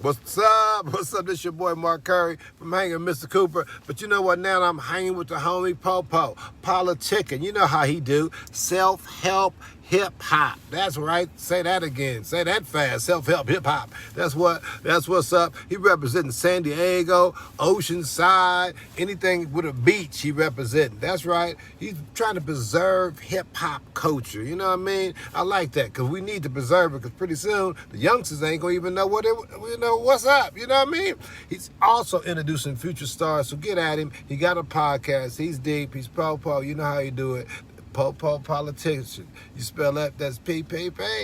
What's up? What's up? This your boy Mark Curry from Hanging with Mr. Cooper. But you know what? Now I'm hanging with the homie PoPolitickin. You know how he do. Self-help hip-hop. That's right. Say that again. Say that fast. Self-help hip-hop. That's what's up. He representing San Diego, Oceanside, anything with a beach he representing. That's right. He's trying to preserve hip-hop culture. You know what I mean? I like that because we need to preserve it because pretty soon the youngsters ain't going to even know what's up. You know what I mean? He's also introducing future stars. So get at him. He got a podcast. He's deep. He's po-po. You know how you do it. PoPolitickin. You spell that, that's P.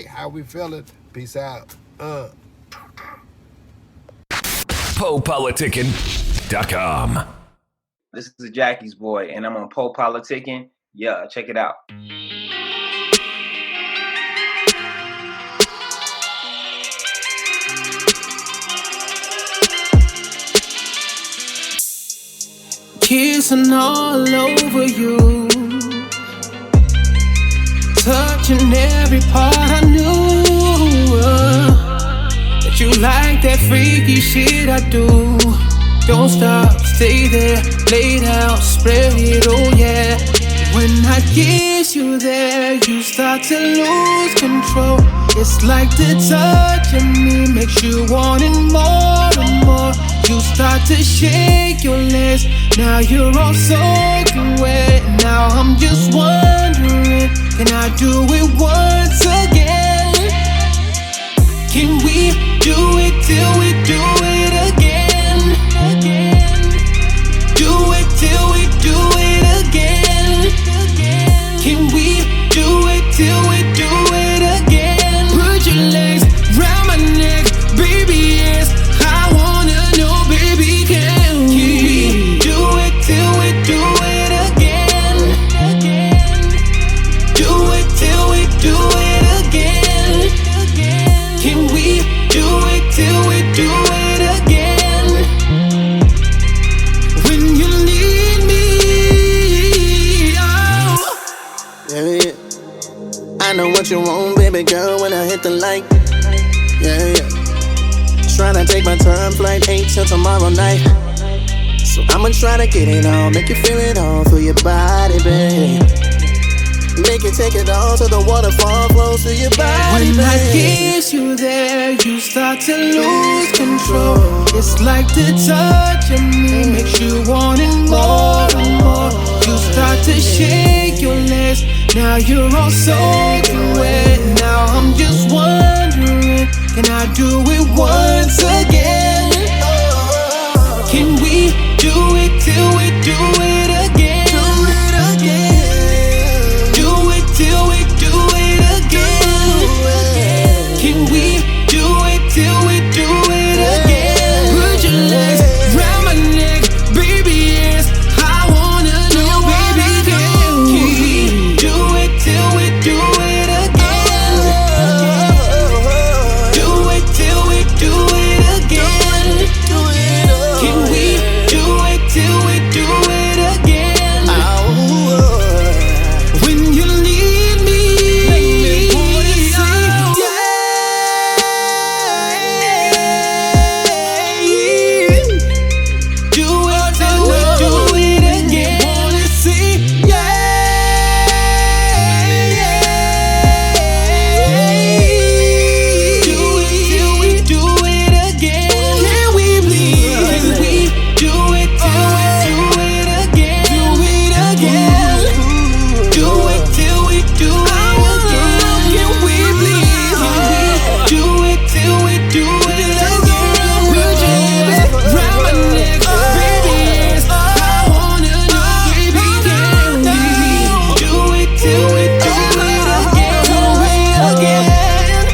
How we feeling? Peace out. PoPolitickin.com. This is Jackie's boy, and I'm on PoPolitickin. Yeah, check it out. Kissing all over you, touching every part. I knew that you like that freaky shit I do. Don't stop, stay there, lay down, spread it, oh yeah. When I kiss you there, you start to lose control. It's like the touch of me makes you want it more and more. You start to shake your legs, now you're all soaking wet. Now I'm just wondering, can I do it once again? Can we do it till we do it again? Do it till we do it again. Can we do it till we do it again? Put your legs round my neck, baby, yes. I wanna know, baby, can we do it till we do it again? Do it till we do it again. Can we do it till we do it again? When you need me, oh. Yeah. I know what you want, baby girl, when I hit the light. Yeah. Tryna take my time, flight 8 till tomorrow night. So I'ma try to get it on, make you feel it all through your body, babe. Make you take it all till the waterfall flows through your body, When I babe. kiss you there, you start to lose control. It's like the touch of me makes you want it more and more. You start to shake your legs, now you're all soaking wet. Now I'm just wondering, can I do it once again? Can we do it till we do it again? Do it till we do it again. Can we do it till we do it again? Put your legs round my neck, baby, yes. I wanna know, baby, can we do it till we do it again? Do it till we do it again. Can we do it till we do it again? When you need me, oh, yeah. Do it till we do it again. Wanna see, yeah. Do it till we do it again. Can we please? Can we do it till we do it again? Do it again. Do it till we do it again. Can we please? Can we do it till we do it again? Put your legs round my neck, baby, yes. I wanna know, baby, can we do it till we do it again?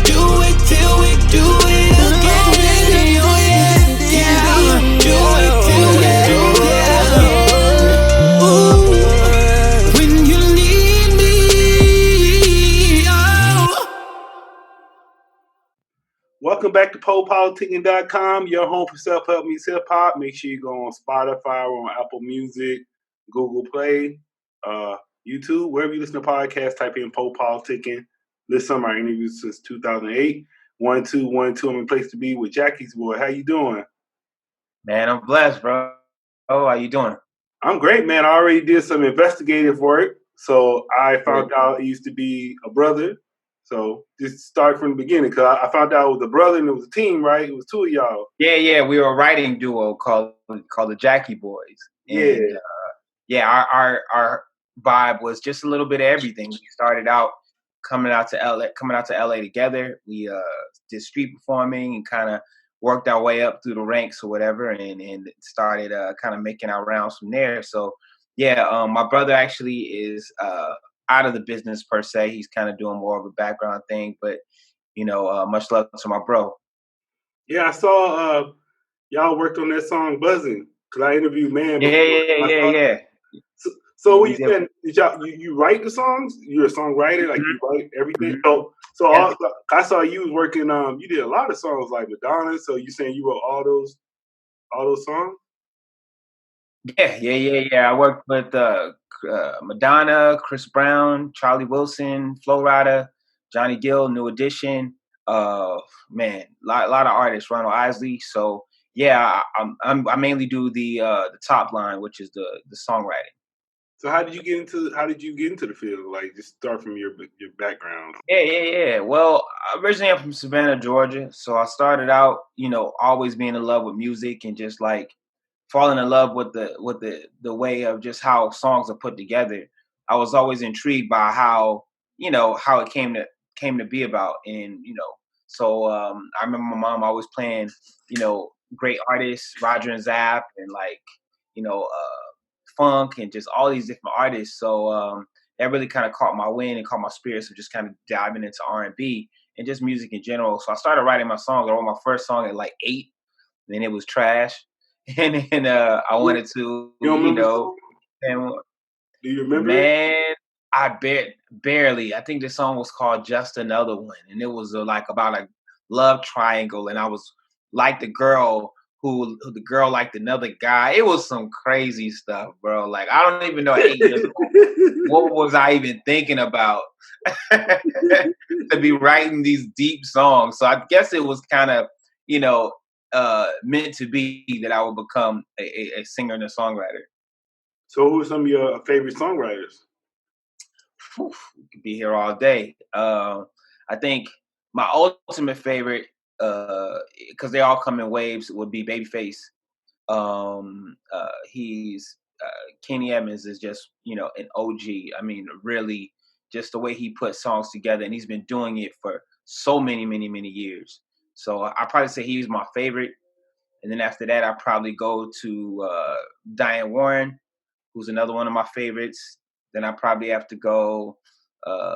Do it till we do it again. Oh yeah, yeah. Do it till we do it again. Ooh. When you need me, oh. Welcome back to PoPolitickin.com, your home for self-help meets hip-hop. Make sure you go on Spotify or on Apple Music, Google Play, YouTube, wherever you listen to podcasts, type in PoPolitickin. Listen to our interviews since 2008. 1-2-1-2. I'm in place to be with Jackie's boy. How you doing? Man, I'm blessed, bro. Oh, how you doing? I'm great, man. I already did some investigative work, so I found Good. out it used to be a brother. So just start from the beginning, because I found out it was a brother and it was a team, right? It was two of y'all. Yeah. We were a writing duo called the Jackie Boys, Yeah. and our vibe was just a little bit of everything. We started out coming out to LA together. We did street performing and kind of worked our way up through the ranks or whatever, and started kind of making our rounds from there. So yeah, my brother actually is out of the business per se. He's kind of doing more of a background thing, but much love to my bro. Yeah, I saw y'all worked on that song "Buzzing" because I interviewed Man Yeah, before. yeah, I yeah, saw that. yeah. So Yeah, what we you did. saying? Did y'all you write the songs? You're a songwriter, like you write everything. Mhm. Yeah. I saw you was working. You did a lot of songs like Madonna. So you saying you wrote all those songs? Yeah. I worked with Madonna, Chris Brown, Charlie Wilson, Flo-rida, Johnny Gill, New Edition. Man, lot of artists, Ronald Isley. So yeah, I mainly do the top line, which is the songwriting. So how did you get into the field? Like just start from your background. Yeah. Well, originally I'm from Savannah, Georgia. So I started out, always being in love with music and just like falling in love with the way of just how songs are put together. I was always intrigued by how it came to be about, and so I remember my mom always playing great artists, Roger and Zapp, and like funk and just all these different artists. So that really kind of caught my wind and caught my spirits of just kind of diving into R&B and just music in general. So I started writing my songs. I wrote my first song at like 8, then it was trash. And then I wanted to, You don't remember the song? and Do you remember it? man, barely. I think the song was called "Just Another One," and it was like about a love triangle, and I was like the girl who the girl liked another guy. It was some crazy stuff, bro. Like I don't even know at 8 years old what was I even thinking about to be writing these deep songs. So I guess it was kind of you know meant to be that I would become a singer and a songwriter. So who are some of your favorite songwriters? Whew, we could be here all day. I think my ultimate favorite, because they all come in waves, would be Babyface. He's Kenny Evans is just an OG. I mean, really, just the way he puts songs together, and he's been doing it for so many years. So I probably say he's my favorite, and then after that, I probably go to Diane Warren, who's another one of my favorites. Then I probably have to go uh,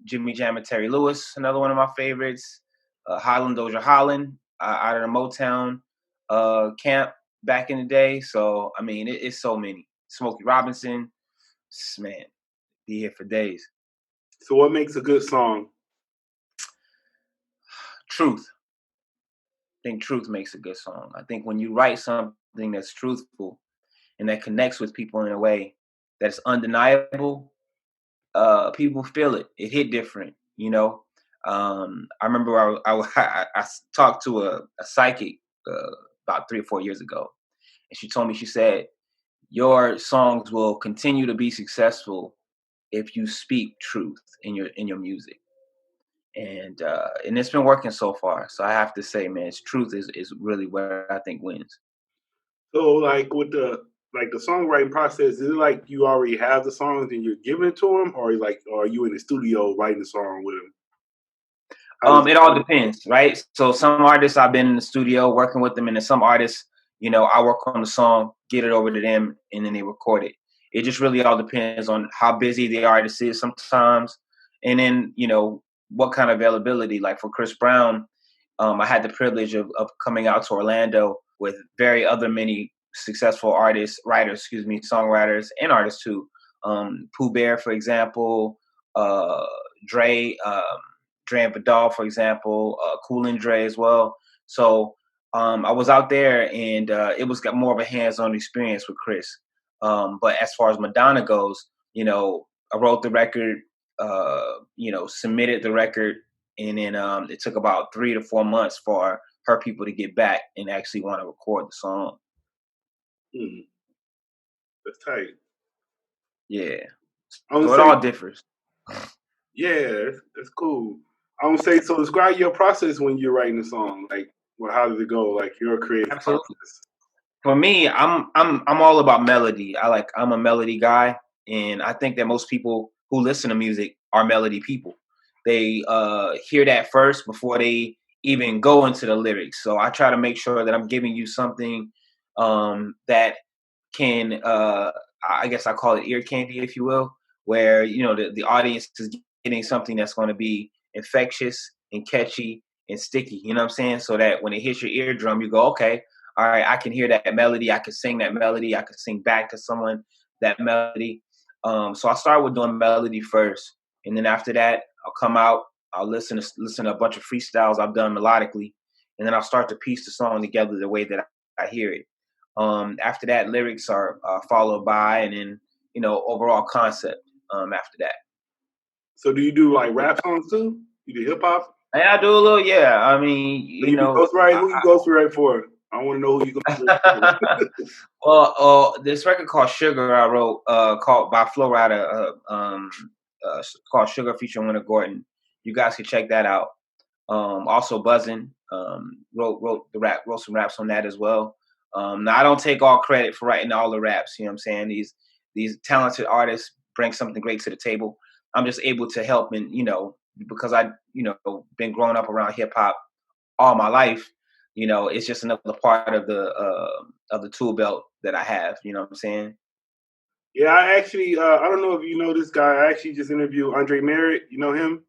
Jimmy Jam and Terry Lewis, another one of my favorites. Holland Doja Holland, out of the Motown camp back in the day. So I mean, it's so many. Smokey Robinson, man, be here for days. So what makes a good song? Truth. I think truth makes a good song. I think when you write something that's truthful and that connects with people in a way that's undeniable, people feel it. It hit different. I remember I talked to a psychic about 3 or 4 years ago, and she told me, she said, your songs will continue to be successful if you speak truth in your music. And it's been working so far. So I have to say, man, truth is really where I think wins. So like with the songwriting process, is it like you already have the songs and you're giving it to them, or are you in the studio writing the song with them? It all depends, right? So some artists I've been in the studio working with them, and then some artists, I work on the song, get it over to them, and then they record it. It just really all depends on how busy the artist is sometimes, and then what kind of availability. Like for Chris Brown, I had the privilege of coming out to Orlando with many successful artists, writers, songwriters, and artists too. Pooh Bear, for example, Dre. Dre and Vidal, for example, Cool and Dre as well. So I was out there, and it was got more of a hands-on experience with Chris. But as far as Madonna goes, I wrote the record, submitted the record and then it took about 3 to 4 months for her people to get back and actually want to record the song. That's tight. Yeah. So it all differs. Yeah, that's cool. I would say, so describe your process when you're writing a song. Like, well, how does it go? Like your creative Absolutely. process. For me, I'm all about melody. I'm a melody guy, and I think that most people who listen to music are melody people. They hear that first before they even go into the lyrics. So I try to make sure that I'm giving you something that can, I guess I call it ear candy, if you will, where the audience is getting something that's going to be infectious and catchy and sticky. You know what I'm saying? So that when it hits your eardrum, you go, okay, all right, I can hear that melody. I can sing that melody. I can sing back to someone that melody. So I start with doing melody first, and then after that, I'll come out. I'll listen to a bunch of freestyles I've done melodically, and then I'll start to piece the song together the way that I hear it. After that, lyrics are followed by, and then overall concept. After that. So do you do like rap songs too? You do hip hop? I do a little, yeah. I mean, So you ghostwrite? Who you ghostwrite for? I want to know who you ghostwrite for. Well, this record called Sugar I wrote called by Flo-rida, called Sugar featuring Winter Gordon. You guys can check that out. Also Buzzin' wrote some raps on that as well. Now I don't take all credit for writing all the raps. You know what I'm saying? These talented artists bring something great to the table. I'm just able to help, and because I been growing up around hip hop all my life. It's just another part of the tool belt that I have. You know what I'm saying? Yeah, I actually I don't know if you know this guy. I actually just interviewed Andre Merritt. You know him?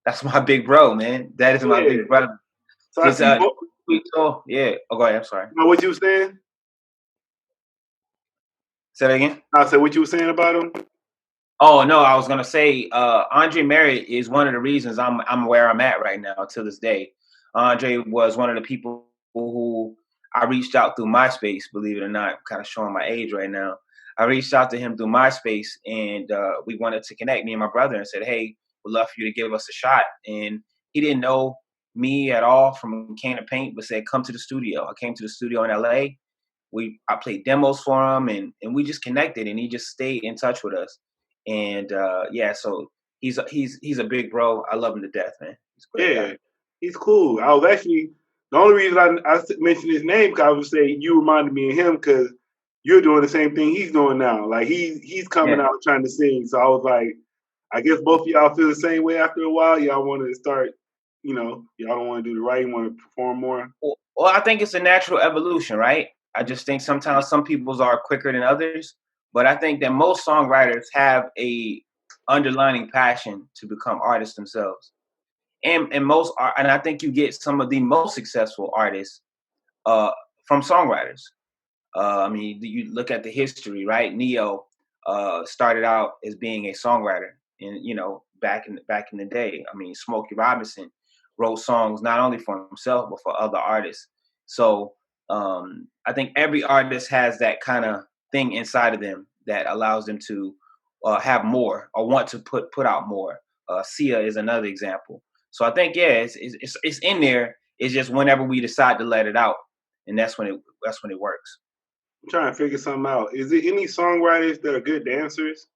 That's my big bro, man. That is my big brother. So I see. Yeah. Oh, go ahead. I'm sorry. You know what you were saying? Say that again. I said what you were saying about him. Oh no, I was gonna say Andre Merritt is one of the reasons I'm where I'm at right now to this day. Andre was one of the people who I reached out through MySpace. Believe it or not, I'm kind of showing my age right now. I reached out to him through MySpace, and we wanted to connect, me and my brother, and said, "Hey, we'd love for you to give us a shot." And he didn't know me at all from can of paint, but said, "Come to the studio." I came to the studio in LA. I played demos for him, and we just connected, and he just stayed in touch with us. And so he's a big bro. I love him to death, man. He's a great guy. He's cool. I was actually the only reason I mentioned his name because I was saying you reminded me of him because you're doing the same thing he's doing now. Like he's coming out trying to sing. So I was like, I guess both of y'all feel the same way after a while. Y'all want to start, y'all don't want to do the writing, want to perform more. Well, I think it's a natural evolution, right? I just think sometimes some people's are quicker than others. But I think that most songwriters have a underlining passion to become artists themselves, and I think you get some of the most successful artists from songwriters. I mean, you look at the history, right? Neo started out as being a songwriter, and back in the day. I mean, Smokey Robinson wrote songs not only for himself but for other artists. So I think every artist has that kind of thing inside of them that allows them to have more or want to put out more. Sia is another example. So I think it's in there. It's just whenever we decide to let it out, and that's when it works. I'm trying to figure something out. Is there any songwriters that are good dancers?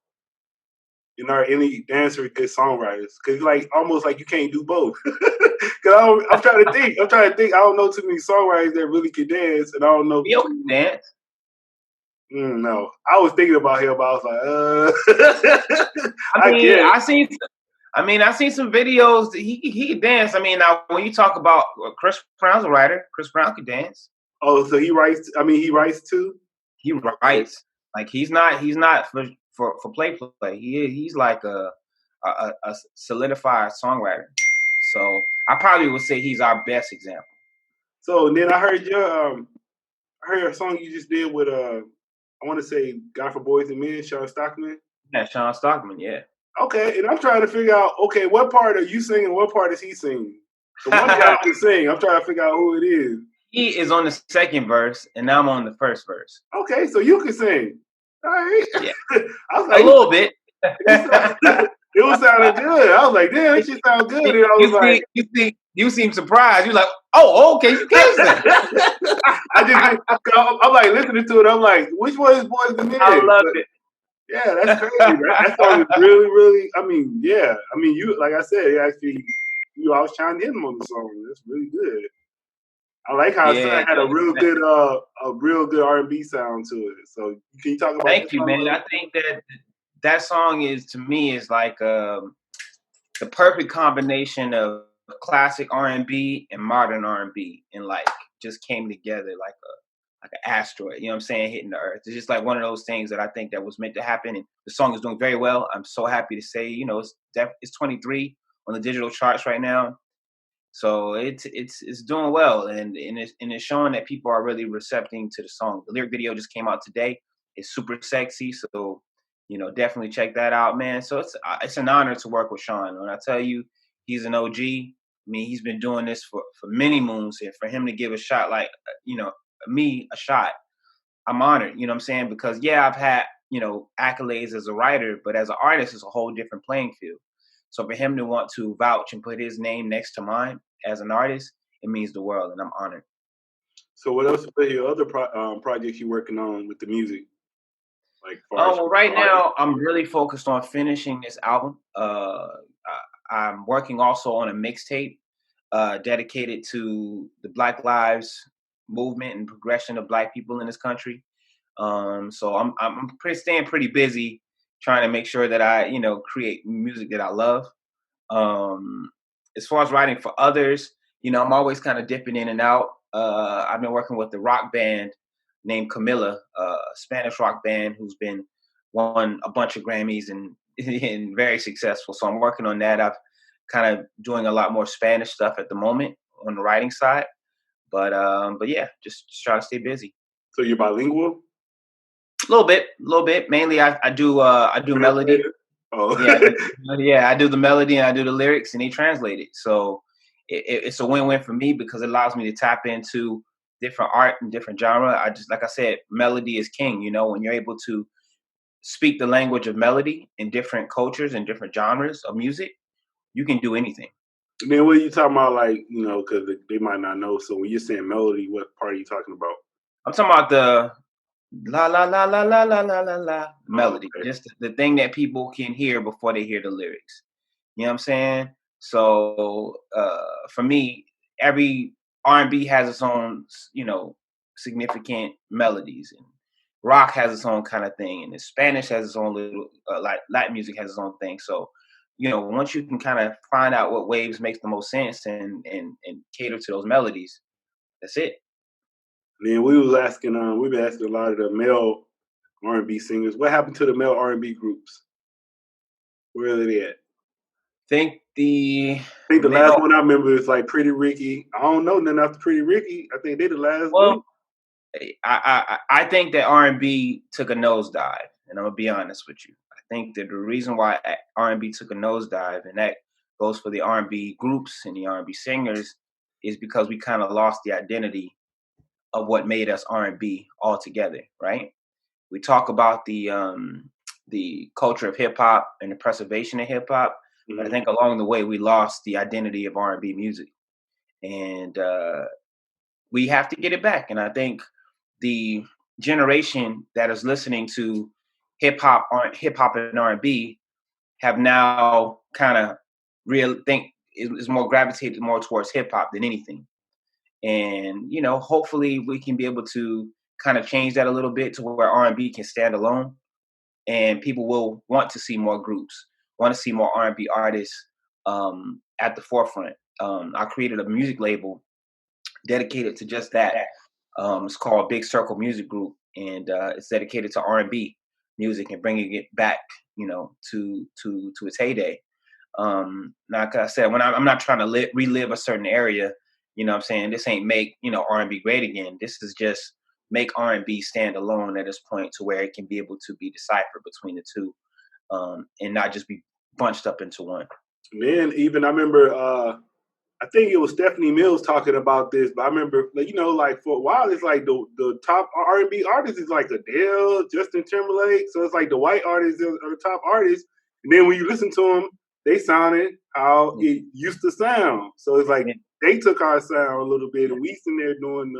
Are any dancers good songwriters? Because almost like you can't do both. Because I'm trying to think. I don't know too many songwriters that really can dance, and I don't know. You can dance. No, I was thinking about him, but I was like, I seen some videos that he can dance. I mean, now when you talk about Chris Brown's a writer, Chris Brown can dance. Oh, so he writes. I mean, he writes too. He writes. Like he's not for play. He's like a solidified songwriter. So I probably would say he's our best example. So then I heard a song you just did with I want to say Guy for Boys and Men, Sean Stockman. Yeah, Sean Stockman. Yeah. Okay, and I'm trying to figure out. Okay, what part are you singing? What part is he singing? The one guy can sing. I'm trying to figure out who it is. He is on the second verse, and I'm on the first verse. Okay, so you can sing. All right. Yeah. I was like, a little bit. It was sounding good. I was like, damn, that shit sound good. And I was like, you seem surprised. You're like, oh, okay, you can sing. I'm like listening to it. I'm like, which one is Boys the Men? I loved it. Yeah, that's crazy. That song is really, really. I mean, yeah. I mean, you like I said, actually, I was trying to hit him on the song. That's really good. I like how it had a real good R&B sound to it. So can you talk about? Thank you, man. I think that song is, to me, is like the perfect combination of classic R&B and modern R&B, and like just came together like an asteroid. You know what I'm saying? Hitting the earth. It's just like one of those things that I think that was meant to happen. And the song is doing very well. I'm so happy to say, it's 23 on the digital charts right now. So it's doing well, and it's showing that people are really recepting to the song. The lyric video just came out today. It's super sexy, so definitely check that out, man. So it's an honor to work with Sean. When I tell you he's an OG, I mean he's been doing this for many moons, and for him to give a shot like me a shot, I'm honored. You know what I'm saying? Because I've had accolades as a writer, but as an artist, it's a whole different playing field. So for him to want to vouch and put his name next to mine as an artist, it means the world, and I'm honored. So what else are your other projects you're working on with the music? Like, well, right now I'm really focused on finishing this album. I'm working also on a mixtape dedicated to the Black Lives movement and progression of Black people in this country. So I'm staying pretty busy trying to make sure that I, create music that I love. As far as writing for others, I'm always kind of dipping in and out. I've been working with the rock band named Camila, a Spanish rock band who's been won a bunch of Grammys and very successful. So I'm working on that. I've kind of doing a lot more Spanish stuff at the moment on the writing side. But yeah, just try to stay busy. So you're bilingual? A little bit. Mainly, I do melody. Oh. Yeah, I do the melody and I do the lyrics, and they translate it. So it's a win-win for me because it allows me to tap into different art and different genre. Like I said, melody is king. When you're able to speak the language of melody in different cultures and different genres of music, you can do anything. And then what are you talking about, like, because they might not know. So when you're saying melody, what part are you talking about? I'm talking about the la la la la la la la la la melody. Okay. Just the thing that people can hear before they hear the lyrics. You know what I'm saying? So for me, every R&B has its own, significant melodies, and rock has its own kind of thing, and the Spanish has its own little, Latin music has its own thing. So, once you can kind of find out what waves makes the most sense and cater to those melodies, that's it. And then we've been asking a lot of the male R&B singers, what happened to the male R&B groups? Where are they at? I think the last one I remember is like Pretty Ricky. I don't know nothing after Pretty Ricky. I think they the last one. I think that R&B took a nosedive, and I'm gonna be honest with you. I think that the reason why R&B took a nosedive, and that goes for the R&B groups and the R&B singers, is because we kind of lost the identity of what made us R&B altogether, right? We talk about the culture of hip hop and the preservation of hip hop, but I think along the way we lost the identity of R&B music, and we have to get it back. And I think the generation that is listening to hip hop and R&B have now kind of is more gravitated more towards hip hop than anything. And hopefully we can be able to kind of change that a little bit to where R&B can stand alone, and people will want to see more groups, want to see more R&B artists at the forefront. I created a music label dedicated to just that. It's called Big Circle Music Group, and it's dedicated to R&B music and bringing it back, to its heyday. Like I said, when I'm not trying to relive a certain area, what I'm saying? This ain't make, R&B great again. This is just make R&B stand alone at this point to where it can be able to be deciphered between the two, and not just be bunched up into one. Man, even I remember, I think it was Stephanie Mills talking about this, but I remember, like for a while, it's like the top R&B artists is like Adele, Justin Timberlake. So it's like the white artists are the top artists, And then when you listen to them, they sounded how it used to sound. So it's like they took our sound a little bit, and we sitting there doing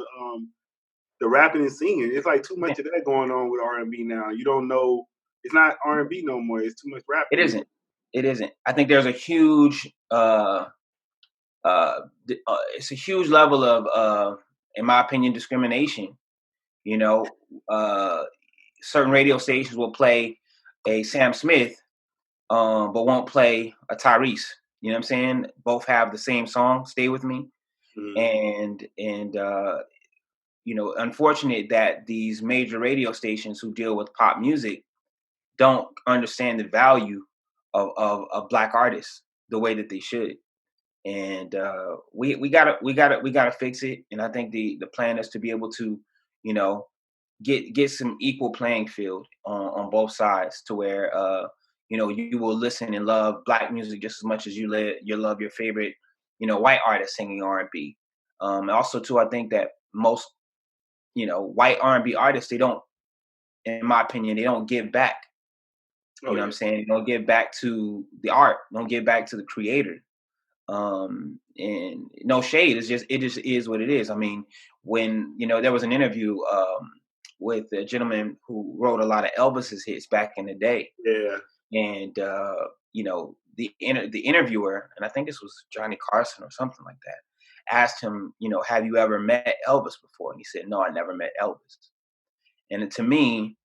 the rapping and singing. It's like too much of that going on with R&B now. You don't know. It's not R&B no more. It's too much rap. It isn't. It isn't. I think there's a huge, it's a huge level of, in my opinion, discrimination. You know, certain radio stations will play a Sam Smith, but won't play a Tyrese. You know what I'm saying? Both have the same song, "Stay With Me," and you know, unfortunate that these major radio stations who deal with pop music don't understand the value of Black artists the way that they should. And we gotta fix it. And I think the plan is to be able to, you know, get some equal playing field on both sides, to where you know, you will listen and love Black music just as much as you love your favorite, you know, white artist singing R&B. Also too, I think that most, you know, white R&B artists, they don't, in my opinion, they don't give back. You know what I'm saying? They don't give back to the art. Don't give back to the creator. And no shade. It just is what it is. I mean, when, you know, there was an interview with a gentleman who wrote a lot of Elvis's hits back in the day. Yeah. And you know, the interviewer, and I think this was Johnny Carson or something like that, asked him, you know, have you ever met Elvis before? And he said, no, I never met Elvis. And to me,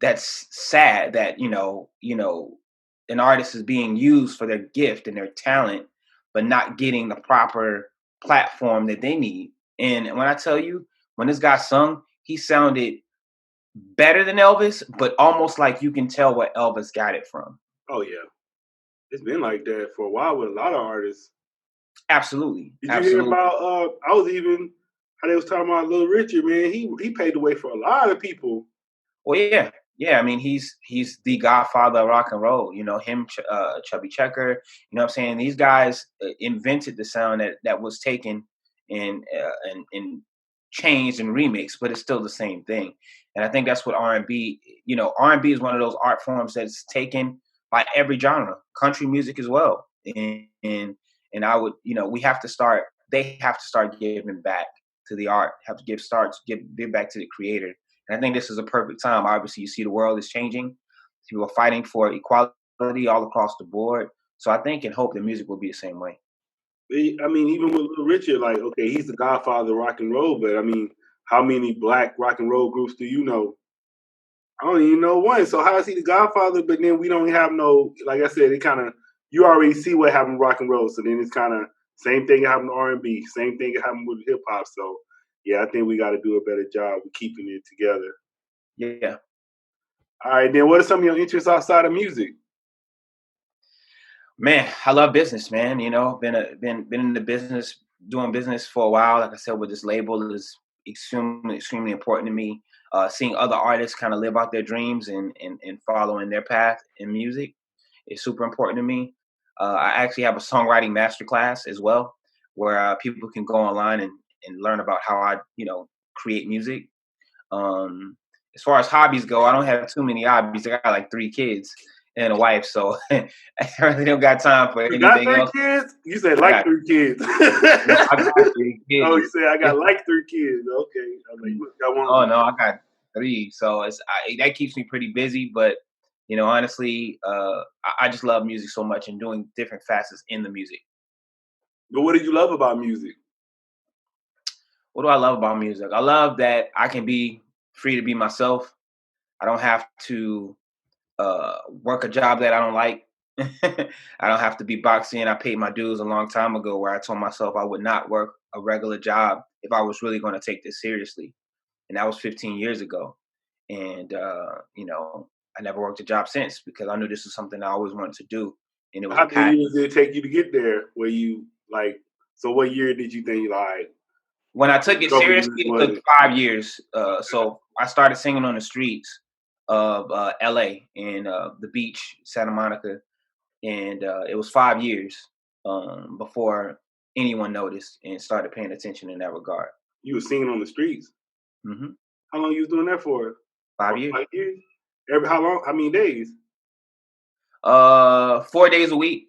that's sad that, you know, an artist is being used for their gift and their talent, but not getting the proper platform that they need. And when I tell you, when this guy sung, he sounded better than Elvis, but almost like you can tell where Elvis got it from. Oh yeah, it's been like that for a while with a lot of artists. Absolutely. Did you hear about? I was even how they was talking about Little Richard, man. He paved the way for a lot of people. Well, yeah. Yeah, I mean, he's the godfather of rock and roll. You know, him, Chubby Checker. You know what I'm saying? These guys invented the sound that was taken and changed and remixed, but it's still the same thing. And I think that's what R&B. You know, R&B is one of those art forms that's taken by every genre, country music as well. And I would, you know, we have to start. They have to start giving back to the art. Have to give back to the creator. And I think this is a perfect time. Obviously, you see the world is changing. People are fighting for equality all across the board. So I think and hope that music will be the same way. I mean, even with Little Richard, like, okay, he's the godfather of rock and roll, but I mean, how many Black rock and roll groups do you know? I don't even know one. So how is he the godfather? But then we don't have no, like I said, it kind of, you already see what happened with rock and roll. So then it's kind of same thing that happened to R&B, same thing that happened with hip hop. So yeah, I think we got to do a better job of keeping it together. Yeah. All right, then what are some of your interests outside of music? Man, I love business, man. You know, been in the business, doing business for a while. Like I said, with this label is extremely important to me. Seeing other artists kind of live out their dreams and following their path in music is super important to me. I actually have a songwriting masterclass as well, where people can go online and learn about how I, you know, create music. As far as hobbies go, I don't have too many hobbies. I got like 3 kids and a wife, so I really don't got time for anything else. Kids? You said like 3 kids. I got 3 kids. Oh, you said I got like 3 kids. Okay. I'm like, you got one. Oh no, I got 3. So that keeps me pretty busy. But you know, honestly, I just love music so much and doing different facets in the music. But what do you love about music? What do I love about music? I love that I can be free to be myself. I don't have to work a job that I don't like. I don't have to be boxed in. I paid my dues a long time ago, where I told myself I would not work a regular job if I was really going to take this seriously. And that was 15 years ago. And, you know, I never worked a job since, because I knew this was something I always wanted to do. And it was how many years did it take you to get there? Where you like, so what year did you think like? When I took it seriously, it took 5 years. So I started singing on the streets of LA and the beach, Santa Monica. And it was 5 years before anyone noticed and started paying attention in that regard. You were singing on the streets? Mm-hmm. How long you was doing that for? 5 years. 5 years? How long? How many days? 4 days a week,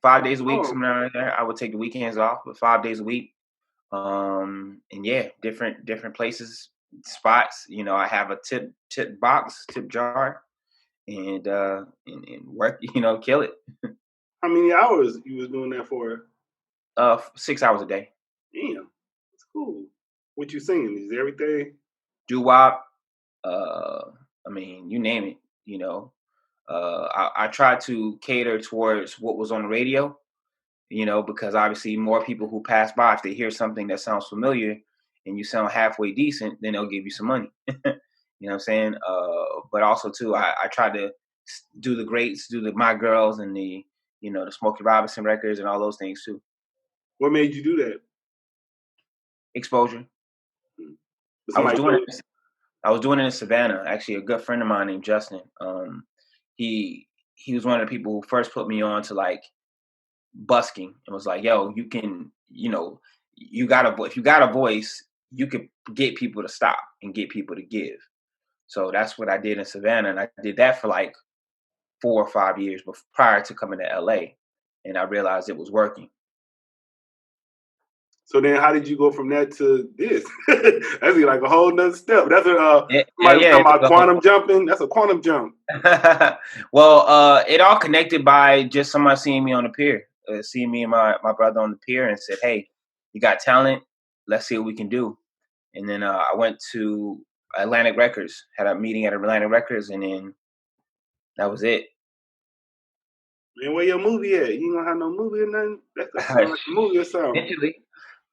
5 days a week, Oh. something like that. I would take the weekends off, but 5 days a week. And yeah, different places, spots. You know, I have a tip jar, and work. You know, kill it. How many hours you was doing that for? 6 hours a day. Damn, that's cool. What you singing? Is everything? Doo-wop. I mean, you name it. You know, I try to cater towards what was on the radio. You know, because obviously more people who pass by, if they hear something that sounds familiar and you sound halfway decent, then they'll give you some money. You know what I'm saying? But also too, I try to do the greats, do the My Girls and the, you know, the Smokey Robinson records and all those things too. What made you do that? Exposure. I was doing it in Savannah. Actually, a good friend of mine named Justin. He was one of the people who first put me on to like busking and was like, yo, you can, you know, if you got a voice, you could get people to stop and get people to give. So that's what I did in Savannah. And I did that for like 4 or 5 years prior to coming to LA. And I realized it was working. So then how did you go from that to this? That's like a whole nother step. That's talking about quantum jumping. That's a quantum jump. Well, it all connected by just someone seeing me on the pier. Seeing me and my brother on the pier and said, hey, you got talent, let's see what we can do. And then I went to Atlantic Records, had a meeting at Atlantic Records, and then that was it. Man, where your movie at? You don't have no movie or nothing? That sounds like a movie or something.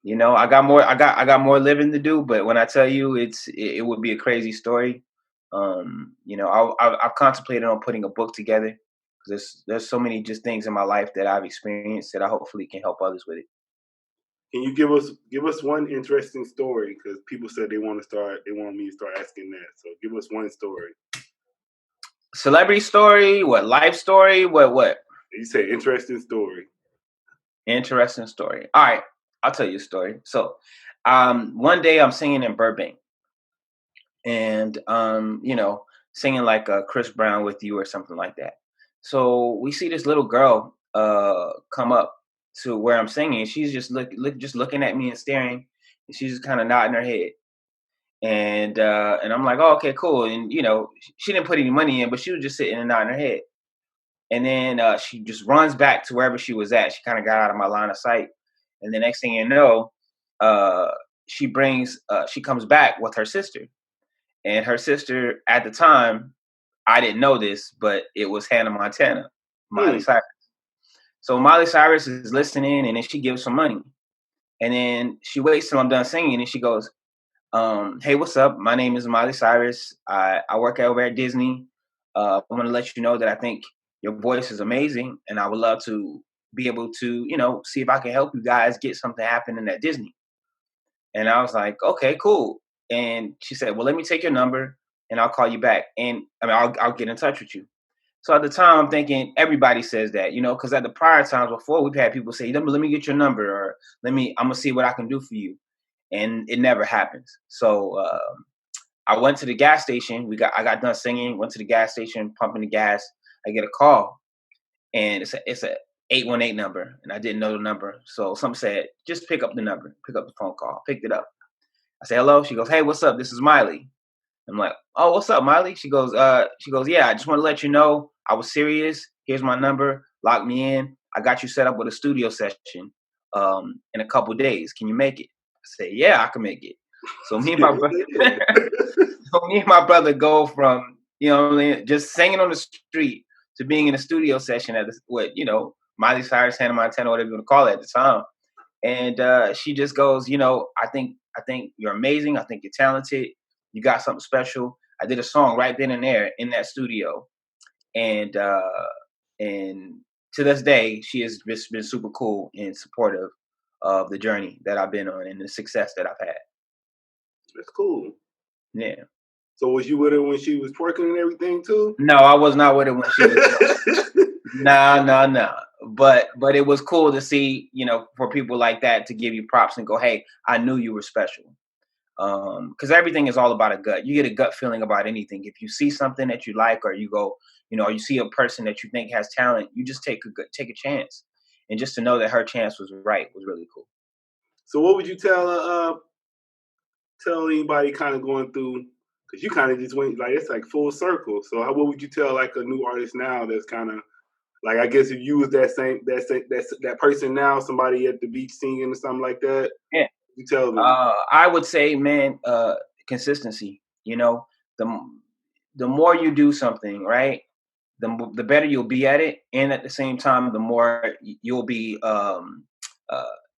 You know, I got more living to do, but when I tell you it would be a crazy story. You know, I've contemplated on putting a book together. There's so many just things in my life that I've experienced that I hopefully can help others with it. Can you give us one interesting story? Because people said they want me to start asking that. So give us one story. Celebrity story? What? Life story? What? You say interesting story. Interesting story. All right, I'll tell you a story. So, one day I'm singing in Burbank, and you know, singing like Chris Brown With You or something like that. So we see this little girl come up to where I'm singing. She's just looking at me and staring, and she's just kind of nodding her head. And I'm like, oh, okay, cool. And you know, she didn't put any money in, but she was just sitting and nodding her head. And then she just runs back to wherever she was at. She kind of got out of my line of sight. And the next thing you know, she comes back with her sister. And her sister at the time, I didn't know this, but it was Hannah Montana, Miley Cyrus. So Miley Cyrus is listening, and then she gives some money. And then she waits till I'm done singing, and she goes, hey, what's up? My name is Miley Cyrus. I work over at Disney. I want to let you know that I think your voice is amazing, and I would love to be able to, you know, see if I can help you guys get something happening at Disney. And I was like, okay, cool. And she said, well, let me take your number and I'll call you back. And I mean, I'll get in touch with you. So at the time I'm thinking everybody says that, you know, because at the prior times before we've had people say, let me get your number, or I'm going to see what I can do for you. And it never happens. So I went to the gas station. I got done singing, went to the gas station, pumping the gas. I get a call, and it's a 818 number, and I didn't know the number. So some said, just pick up the number, pick up the phone call. Picked it up. I said, hello. She goes, hey, what's up? This is Miley. I'm like, oh, what's up, Miley? She goes, yeah, I just want to let you know I was serious. Here's my number. Lock me in. I got you set up with a studio session in a couple days. Can you make it? I said, yeah, I can make it. So me and my brother go from, you know, just singing on the street to being in a studio session at what, you know, Miley Cyrus, Hannah Montana, whatever you want to call it at the time. And she just goes, you know, I think you're amazing. I think you're talented. You got something special. I did a song right then and there in that studio. And to this day, she has just been super cool and supportive of the journey that I've been on and the success that I've had. That's cool. Yeah. So was you with her when she was twerking and everything too? No, I was not with her when she was twerking. No. But it was cool to see, you know, for people like that to give you props and go, hey, I knew you were special. Because everything is all about a gut. You get a gut feeling about anything. If you see something that you like, or you go, or you see a person that you think has talent, you just take a chance. And just to know that her chance was right was really cool. So what would you tell anybody kind of going through? Because you kind of just went like it's like full circle. So what would you tell like a new artist now that's kind of like, I guess if you was that person now, somebody at the beach singing or something like that? Yeah. You tell them. I would say, man, consistency. The more you do something, right, the better you'll be at it, and at the same time, the more you'll be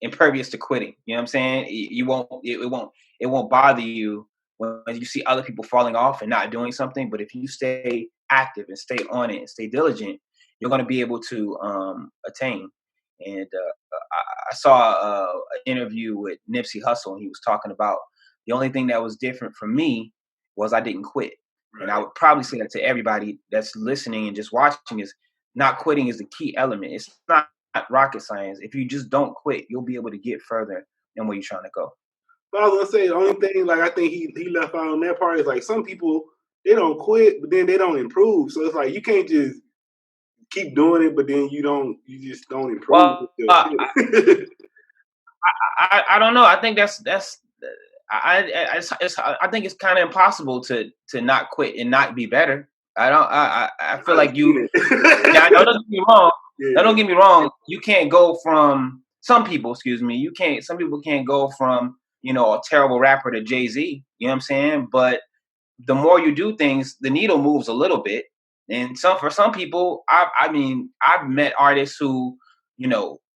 impervious to quitting. You know what I'm saying? It won't bother you when you see other people falling off and not doing something. But if you stay active and stay on it and stay diligent, you're going to be able to attain. And I saw an interview with Nipsey Hussle, and he was talking about the only thing that was different for me was I didn't quit. Right. And I would probably say that to everybody that's listening and just watching is not quitting is the key element. It's not rocket science. If you just don't quit, you'll be able to get further than where you're trying to go. But I was gonna say the only thing, like I think he left out on that part is like some people, they don't quit, but then they don't improve. So it's like you can't just keep doing it, but then you just don't improve. Well, I don't know. I think I think it's kind of impossible to not quit and not be better. I feel like you. Yeah, don't get me wrong. Yeah. Don't get me wrong. You can't go from some people. Excuse me. You can't. Some people can't go from a terrible rapper to Jay-Z. You know what I'm saying? But the more you do things, the needle moves a little bit. And for some people, I've met artists who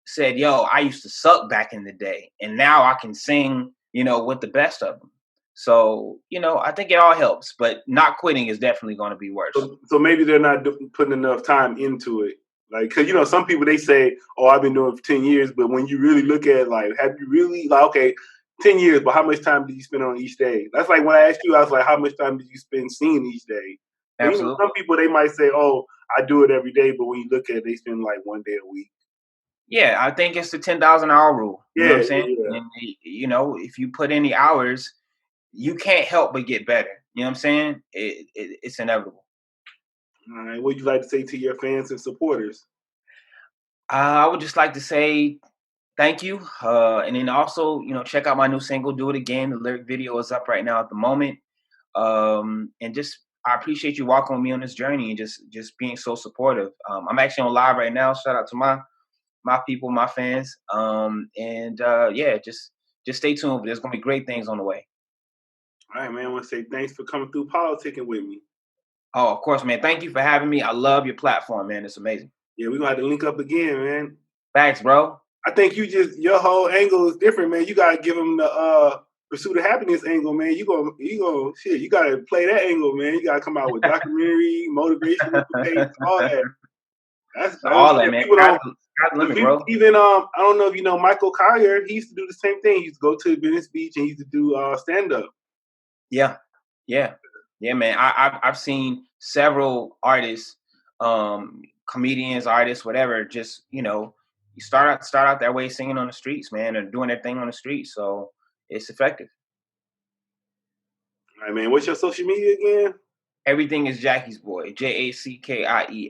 said, "Yo, I used to suck back in the day, and now I can sing." With the best of them. So, I think it all helps, but not quitting is definitely going to be worse. So maybe they're not putting enough time into it. Like, because, some people, they say, oh, I've been doing it for 10 years. But when you really look at, like, have you really, like, okay, 10 years, but how much time did you spend on each day? That's like when I asked you, I was like, how much time did you spend singing each day? Absolutely. Some people, they might say, oh, I do it every day. But when you look at it, they spend like one day a week. Yeah, I think it's the 10,000 hour rule. You know what I'm saying? Yeah. And, if you put in the hours, you can't help but get better. You know what I'm saying? It's inevitable. All right. What would you like to say to your fans and supporters? I would just like to say thank you. And then also, check out my new single, Do It Again. The lyric video is up right now at the moment. And just, I appreciate you walking with me on this journey and just being so supportive. I'm actually on live right now. Shout out to my people, my fans. Just stay tuned. There's going to be great things on the way. All right, man. I want to say thanks for coming through Politicking with me. Oh, of course, man. Thank you for having me. I love your platform, man. It's amazing. Yeah, we're going to have to link up again, man. Thanks, bro. I think your whole angle is different, man. You got to give them the Pursuit of Happiness angle, man. You got to play that angle, man. You got to come out with documentary, motivational tapes, all that. That's all that, man. Even I don't know if you know Michael Collier. He used to do the same thing. He used to go to Venice Beach and he used to do stand up. Yeah, man. I've seen several artists, comedians, artists, whatever. Just you start out that way singing on the streets, man, or doing their thing on the streets. So it's effective. All right, man. What's your social media again? Everything is Jackie's Boy. JACKIESBOY.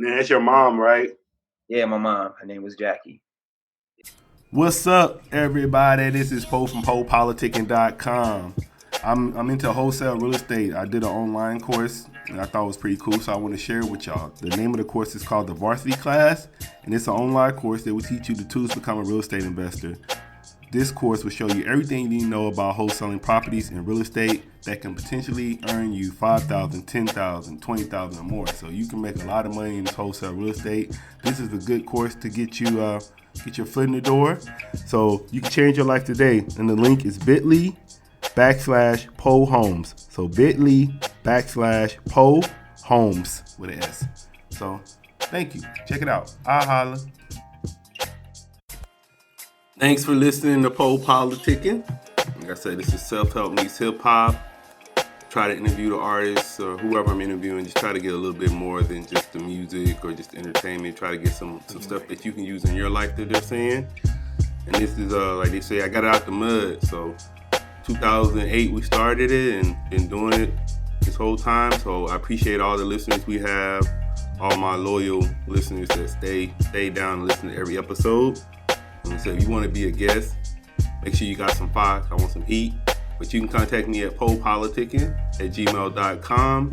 Man, that's your mom, right? Yeah, my mom. Her name was Jackie. What's up, everybody? This is Po from PoPolitickin.com. I'm into wholesale real estate. I did an online course and I thought it was pretty cool, so I want to share it with y'all. The name of the course is called the Varsity Class, and it's an online course that will teach you the tools to become a real estate investor. This course will show you everything you need to know about wholesaling properties and real estate that can potentially earn you $5,000, $10,000, $20,000 or more. So you can make a lot of money in this wholesale real estate. This is a good course to get you get your foot in the door. So you can change your life today. And the link is bit.ly/Po Homes. So bit.ly/Po Homes with an S. So thank you. Check it out. I'll holla. Thanks for listening to PoPolitickin. Like I said, this is self-help meets hip-hop. Try to interview the artists or whoever I'm interviewing. Just try to get a little bit more than just the music or just entertainment. Try to get some stuff that you can use in your life that they're saying. And this is, like they say, I got it out the mud. So 2008 we started it and been doing it this whole time. So I appreciate all the listeners we have, all my loyal listeners that stay down and listen to every episode. And so if you want to be a guest, make sure you got some fire. I want some heat. But you can contact me at PoPolitickin@gmail.com.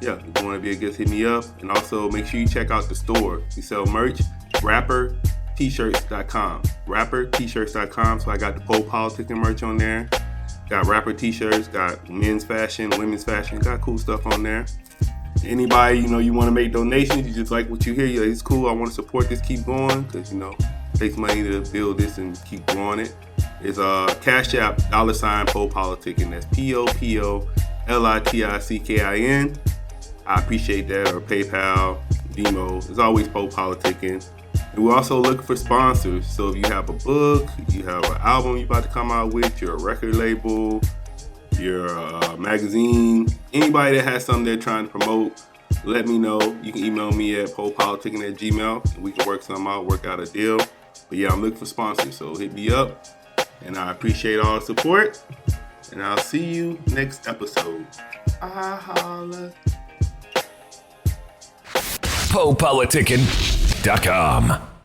Yeah, if you want to be a guest, hit me up. And also make sure you check out the store. We sell merch, rappertshirts.com. Rappertshirts.com. So I got the PoPolitickin merch on there. Got rapper t-shirts, got men's fashion, women's fashion, got cool stuff on there. Anybody, you want to make donations, you just like what you hear, it's cool, I want to support this, keep going, because, it takes money to build this and keep growing it. It's Cash App, $PoPolitickin. That's PoPolitickin. I appreciate that, or PayPal, Venmo. It's always PoPolitickin. And we're also looking for sponsors. So if you have a book, you have an album you're about to come out with, you're a record label, you're a magazine, anybody that has something they're trying to promote, let me know. You can email me at PoPolitickin@gmail.com and we can work something out, work out a deal. But yeah, I'm looking for sponsors, so hit me up. And I appreciate all the support. And I'll see you next episode. Holla. PoPolitickin.com.